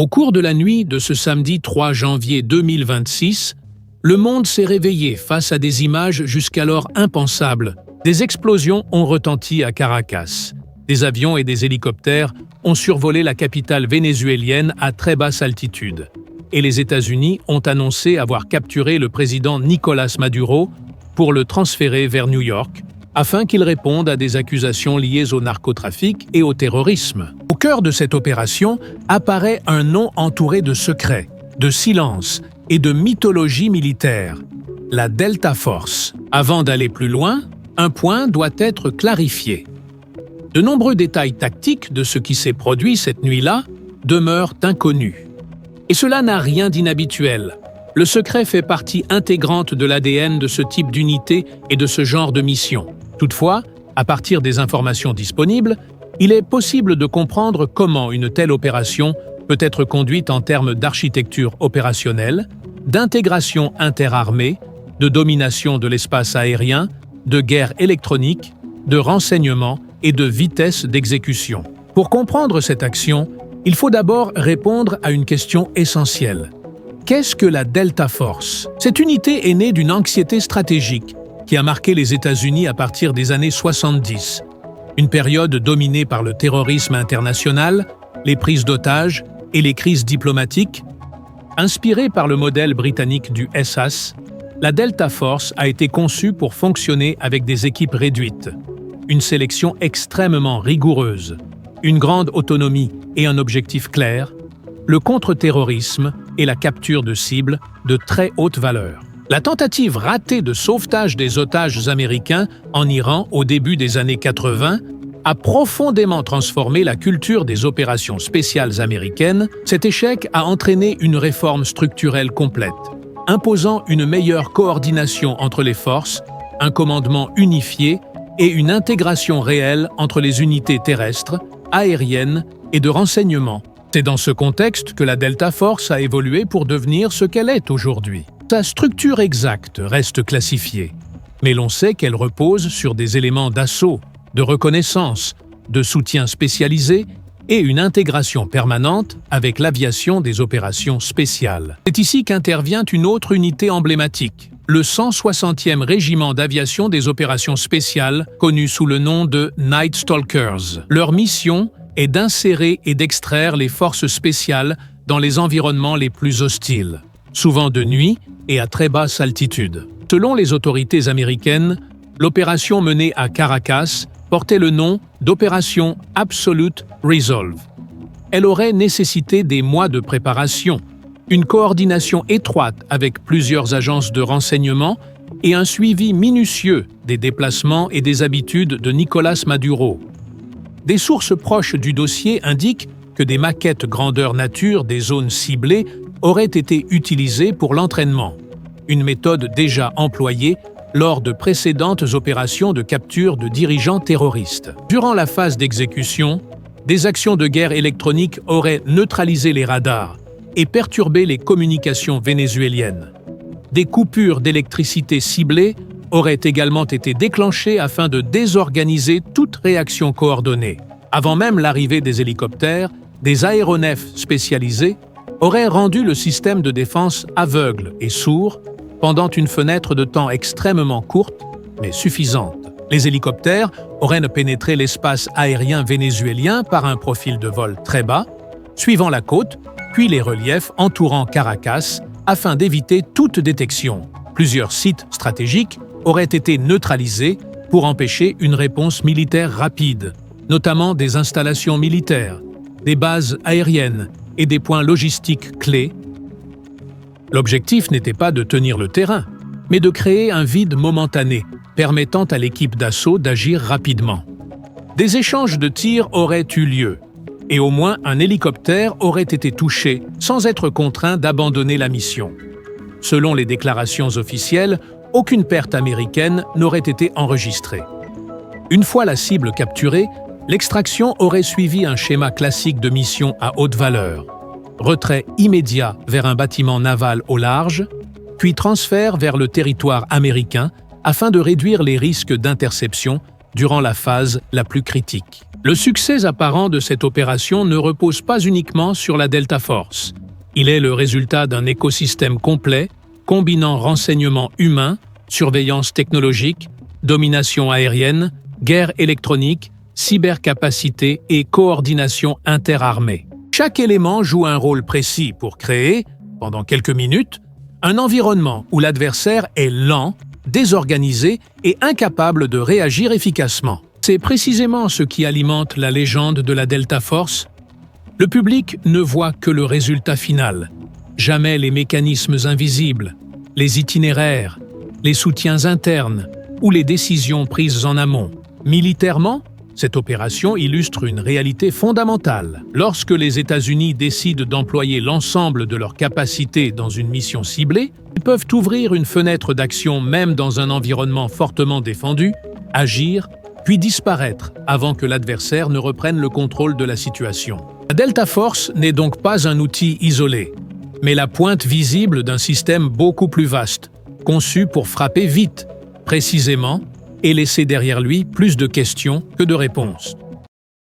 Au cours de la nuit de ce samedi 3 janvier 2026, le monde s'est réveillé face à des images jusqu'alors impensables. Des explosions ont retenti à Caracas. Des avions et des hélicoptères ont survolé la capitale vénézuélienne à très basse altitude. Et les États-Unis ont annoncé avoir capturé le président Nicolás Maduro pour le transférer vers New York, afin qu'il réponde à des accusations liées au narcotrafic et au terrorisme. Au cœur de cette opération apparaît un nom entouré de secrets, de silence et de mythologie militaire, la Delta Force. Avant d'aller plus loin, un point doit être clarifié. De nombreux détails tactiques de ce qui s'est produit cette nuit-là demeurent inconnus. Et cela n'a rien d'inhabituel. Le secret fait partie intégrante de l'ADN de ce type d'unité et de ce genre de mission. Toutefois, à partir des informations disponibles, il est possible de comprendre comment une telle opération peut être conduite en termes d'architecture opérationnelle, d'intégration interarmée, de domination de l'espace aérien, de guerre électronique, de renseignement et de vitesse d'exécution. Pour comprendre cette action, il faut d'abord répondre à une question essentielle. Qu'est-ce que la Delta Force? Cette unité est née d'une anxiété stratégique qui a marqué les États-Unis à partir des années 70. Une période dominée par le terrorisme international, les prises d'otages et les crises diplomatiques. Inspirée par le modèle britannique du SAS, la Delta Force a été conçue pour fonctionner avec des équipes réduites, une sélection extrêmement rigoureuse, une grande autonomie et un objectif clair, le contre-terrorisme et la capture de cibles de très haute valeur. La tentative ratée de sauvetage des otages américains en Iran au début des années 80 a profondément transformé la culture des opérations spéciales américaines. Cet échec a entraîné une réforme structurelle complète, imposant une meilleure coordination entre les forces, un commandement unifié et une intégration réelle entre les unités terrestres, aériennes et de renseignement. C'est dans ce contexte que la Delta Force a évolué pour devenir ce qu'elle est aujourd'hui. Sa structure exacte reste classifiée, mais l'on sait qu'elle repose sur des éléments d'assaut, de reconnaissance, de soutien spécialisé et une intégration permanente avec l'aviation des opérations spéciales. C'est ici qu'intervient une autre unité emblématique, le 160e régiment d'aviation des opérations spéciales, connu sous le nom de Night Stalkers. Leur mission est d'insérer et d'extraire les forces spéciales dans les environnements les plus hostiles, souvent de nuit et à très basse altitude. Selon les autorités américaines, l'opération menée à Caracas portait le nom d'opération Absolute Resolve. Elle aurait nécessité des mois de préparation, une coordination étroite avec plusieurs agences de renseignement et un suivi minutieux des déplacements et des habitudes de Nicolás Maduro. Des sources proches du dossier indiquent que des maquettes grandeur nature des zones ciblées auraient été utilisées pour l'entraînement, une méthode déjà employée lors de précédentes opérations de capture de dirigeants terroristes. Durant la phase d'exécution, des actions de guerre électronique auraient neutralisé les radars et perturbé les communications vénézuéliennes. Des coupures d'électricité ciblées auraient également été déclenchées afin de désorganiser toute réaction coordonnée. Avant même l'arrivée des hélicoptères, des aéronefs spécialisés auraient rendu le système de défense aveugle et sourd pendant une fenêtre de temps extrêmement courte, mais suffisante. Les hélicoptères auraient pénétré l'espace aérien vénézuélien par un profil de vol très bas, suivant la côte, puis les reliefs entourant Caracas, afin d'éviter toute détection. Plusieurs sites stratégiques auraient été neutralisés pour empêcher une réponse militaire rapide, notamment des installations militaires, des bases aériennes et des points logistiques clés. L'objectif n'était pas de tenir le terrain, mais de créer un vide momentané, permettant à l'équipe d'assaut d'agir rapidement. Des échanges de tirs auraient eu lieu, et au moins un hélicoptère aurait été touché sans être contraint d'abandonner la mission. Selon les déclarations officielles, aucune perte américaine n'aurait été enregistrée. Une fois la cible capturée, l'extraction aurait suivi un schéma classique de mission à haute valeur. Retrait immédiat vers un bâtiment naval au large, puis transfert vers le territoire américain afin de réduire les risques d'interception durant la phase la plus critique. Le succès apparent de cette opération ne repose pas uniquement sur la Delta Force. Il est le résultat d'un écosystème complet, combinant renseignements humains, surveillance technologique, domination aérienne, guerre électronique, cybercapacité et coordination interarmée. Chaque élément joue un rôle précis pour créer, pendant quelques minutes, un environnement où l'adversaire est lent, désorganisé et incapable de réagir efficacement. C'est précisément ce qui alimente la légende de la Delta Force. Le public ne voit que le résultat final, jamais les mécanismes invisibles, les itinéraires, les soutiens internes ou les décisions prises en amont. Militairement, cette opération illustre une réalité fondamentale. Lorsque les États-Unis décident d'employer l'ensemble de leurs capacités dans une mission ciblée, ils peuvent ouvrir une fenêtre d'action même dans un environnement fortement défendu, agir, puis disparaître avant que l'adversaire ne reprenne le contrôle de la situation. La Delta Force n'est donc pas un outil isolé, mais la pointe visible d'un système beaucoup plus vaste, conçu pour frapper vite, précisément, et laisser derrière lui plus de questions que de réponses.